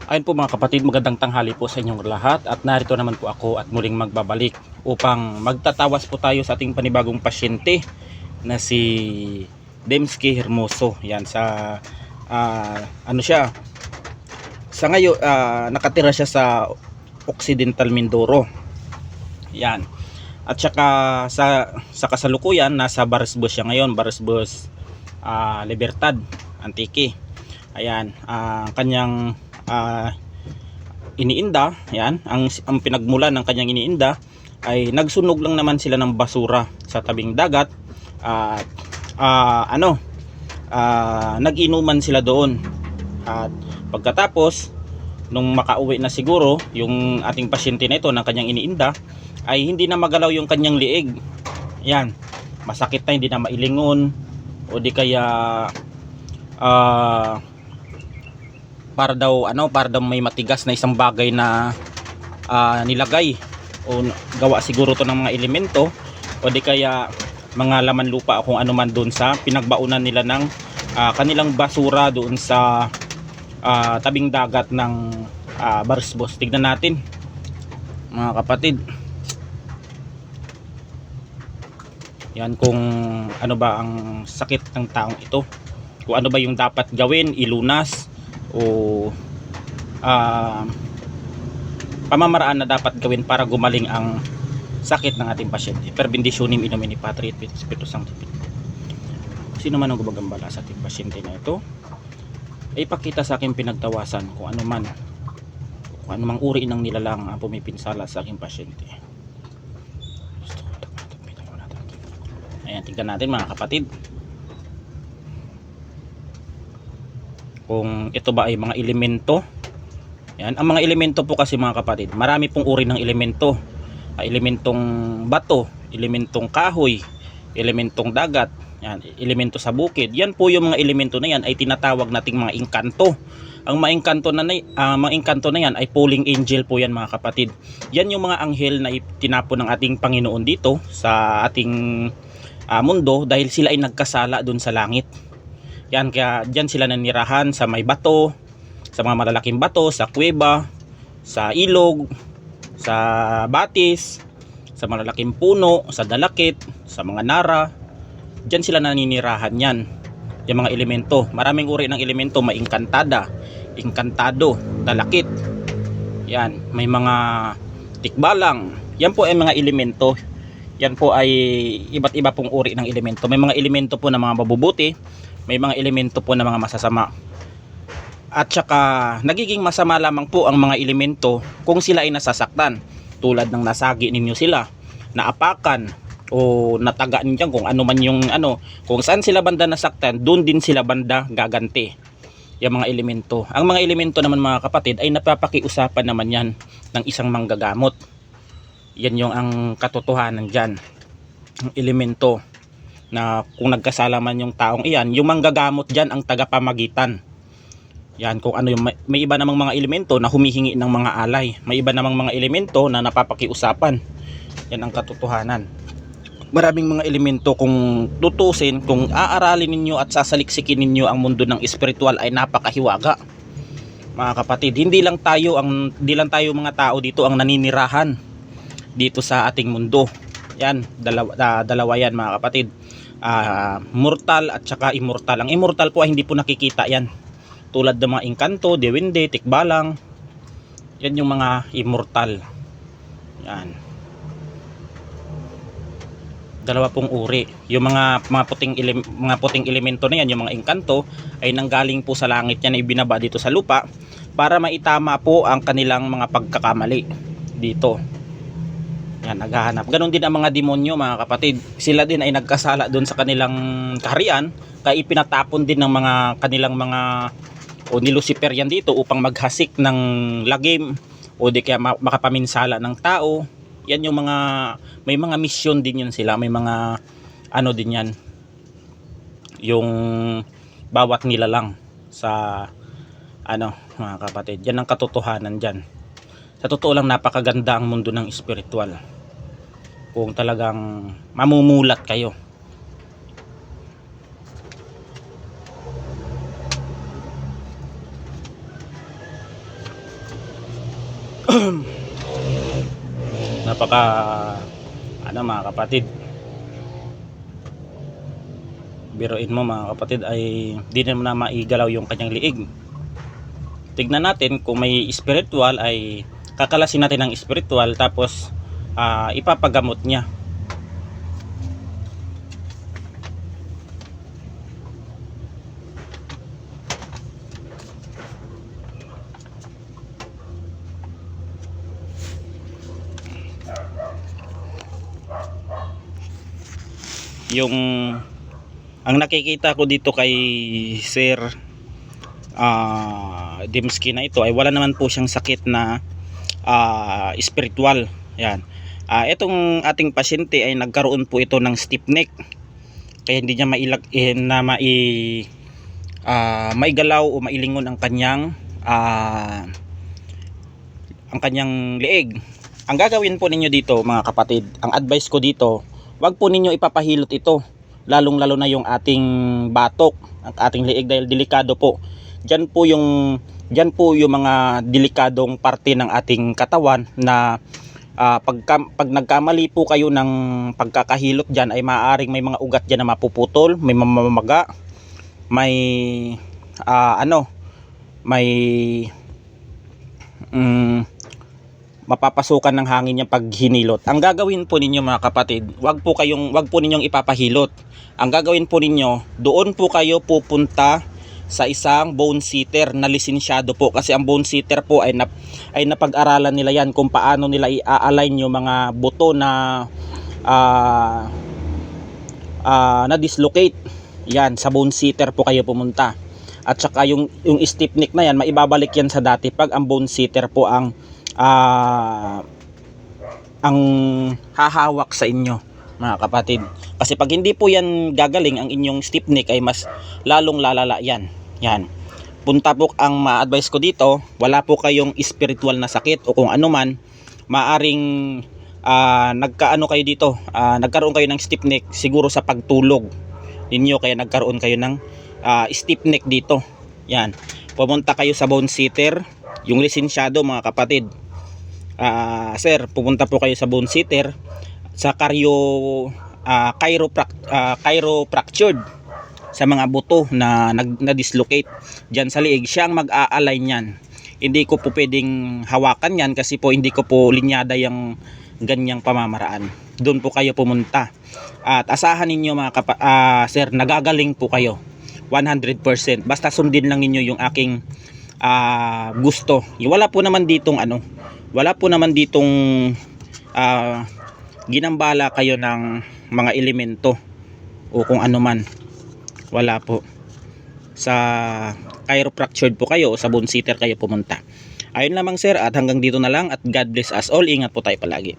Ayun po mga kapatid, magandang tanghali po sa inyong lahat at narito naman po ako at muling magbabalik upang magtatawas po tayo sa ating panibagong pasyente na si Dembski Hermoso. Yan sa ano siya sa ngayon, nakatira siya sa Occidental Mindoro. Yan. At saka sa kasalukuyan nasa Barisbos siya ngayon, Barisbos Libertad Antique. Ayan, kanyang iniinda, yan, ang pinagmulan ng kanyang iniinda ay nagsunog lang naman sila ng basura sa tabing dagat at nag-inuman sila doon. At pagkatapos nung makauwi na siguro yung ating pasyente na ito ng kanyang iniinda, ay hindi na magalaw yung kanyang liig. Yan, masakit na, hindi na mailingon o di kaya para daw may matigas na isang bagay na nilagay o gawa siguro to ng mga elemento o di kaya mga laman lupa o kung ano man doon sa pinagbaunan nila ng kanilang basura doon sa tabing dagat ng Barisbos. Tignan natin mga kapatid. Yan, kung ano ba ang sakit ng taong ito, kung ano ba yung dapat gawin, ilunas o pamamaraan na dapat gawin para gumaling ang sakit ng ating pasyente. Per benditionem in nomine Patri et Spiritus Sancti. Sino man ang gumagambala sa ating pasyente na ito, ay ipakita sa aking pinagtawasan kung ano mang uri ng nilalang ang pumipinsala sa aking pasyente. Ayan, tingnan natin mga kapatid kung ito ba ay mga elemento. Yan, ang mga elemento po kasi mga kapatid, marami pong uri ng elemento. Elementong bato, elementong kahoy, elementong dagat, yan, elemento sa bukid. Yan po yung mga elemento na yan ay tinatawag nating mga engkanto. Ang mga engkanto na yan ay falling angel po yan mga kapatid. Yan yung mga anghel na tinapon ng ating Panginoon dito sa ating mundo dahil sila ay nagkasala dun sa langit. Yan, kaya dyan sila nanirahan sa may bato, sa mga malalaking bato, sa kuweba, sa ilog, sa batis, sa malalaking puno, sa dalakit, sa mga nara. Dyan sila naninirahan yan. Yung mga elemento, maraming uri ng elemento, may engkantada, engkantado, dalakit. Yan, may mga tikbalang. Yan po ay mga elemento. Yan po ay iba't iba pong uri ng elemento. May mga elemento po na mga mabubuti, may mga elemento po na mga masasama. At saka nagiging masama lamang po ang mga elemento kung sila ay nasasaktan. Tulad ng nasagi ninyo sila, naapakan o nataga ninyo, kung ano man yung kung saan sila banda nasaktan, doon din sila banda gaganti. Yung mga elemento. Ang mga elemento naman mga kapatid ay napapakiusapan naman yan ng isang manggagamot. Yan yung ang katotohanan dyan. Ang elemento na kung nagkasala man yung taong iyan, yung manggagamot dyan ang tagapamagitan. Yan, kung ano yung may iba namang mga elemento na humihingi ng mga alay. May iba namang mga elemento na napapakiusapan. Yan ang katotohanan. Maraming mga elemento kung tutusin, kung aaralin ninyo at sasaliksikin ninyo ang mundo ng espiritual ay napakahiwaga. Mga kapatid, hindi lang tayo mga tao dito ang naninirahan dito sa ating mundo. Yan, dalawa yan mga kapatid. Mortal at saka immortal. Ang immortal po ay hindi po nakikita yan. Tulad ng mga engkanto, dewende, tikbalang. Yan yung mga immortal. Yan. Dalawa pong uri. Yung mga puting elemento na yan, yung mga engkanto ay nanggaling po sa langit, yan ay binaba dito sa lupa para maitama po ang kanilang mga pagkakamali dito. Yan, naghahanap. Ganon din ang mga demonyo mga kapatid. Sila din ay nagkasala doon sa kanilang kaharian, kaya ipinatapon din ng mga kanilang mga ni Lucifer yan dito upang maghasik ng lagim o di kaya makapaminsala ng tao. Yan yung mga may mga mission din yun sila, may mga din yan yung bawat nilalang sa mga kapatid. Yan ang katotohanan dyan. Sa totoo lang, napakaganda ang mundo ng espiritual kung talagang mamumulat kayo. Napaka mga kapatid, biruin mo mga kapatid, ay di naman na maigalaw yung kanyang liig. Tignan natin kung may spiritual, ay kakalasin natin ng spiritual, tapos ipapagamot niya. Yung ang nakikita ko dito kay Sir Dimsky na ito, ay wala naman po siyang sakit na spiritual. Yan. Itong ating pasyente ay nagkaroon po ito ng stiff neck, kaya hindi niya maigalaw o mailingon ang kanyang leeg. Ang gagawin po ninyo dito mga kapatid, ang advice ko dito, wag po ninyo ipapahilot ito, lalong lalo na yung ating batok, ang ating leeg, dahil delikado po. Diyan po yung mga delikadong parte ng ating katawan na pag nagkamali po kayo ng pagkakahilot diyan, ay maaaring may mga ugat diyan na mapuputol, may mamamaga, may mapapasukan ng hangin yung paghinilot. Ang gagawin po ninyo mga kapatid, wag po ninyong ipapahilot. Ang gagawin po ninyo, doon po kayo pupunta sa isang bone setter na lisensyado po, kasi ang bone setter po ay napag-aralan nila yan kung paano nila i-align yung mga buto na na-dislocate. Yan, sa bone setter po kayo pumunta. At saka yung stiff neck na yan, maibabalik yan sa dati pag ang bone setter po ang hahawak sa inyo mga kapatid. Kasi pag hindi po yan gagaling, ang inyong stiff neck, ay mas lalong lalala yan. Yan. Punta po, ang ma-advise ko dito, wala po kayong spiritual na sakit o kung ano man, maaring kayo dito, nagkaroon kayo ng stiff neck siguro sa pagtulog ninyo, kaya nagkaroon kayo ng stiff neck dito. Yan. Pumunta kayo sa bone setter, yung lisensyado mga kapatid. Sir, pupunta po kayo sa bone setter, sa chiropractured, sa mga buto na na-dislocate dyan sa liig, siyang mag-a-align yan. Hindi ko po pwedeng hawakan yan, kasi po hindi ko po linyada yung ganyang pamamaraan. Doon po kayo pumunta, at asahan ninyo sir, nagagaling po kayo 100%. Basta sundin lang ninyo yung aking gusto. Wala po naman ditong ginambala kayo ng mga elemento o kung ano man. Wala po. Sa chiropractured po kayo o sa bone setter kayo pumunta. Ayun lamang sir, at hanggang dito na lang, at God bless us all. Ingat po tayo palagi.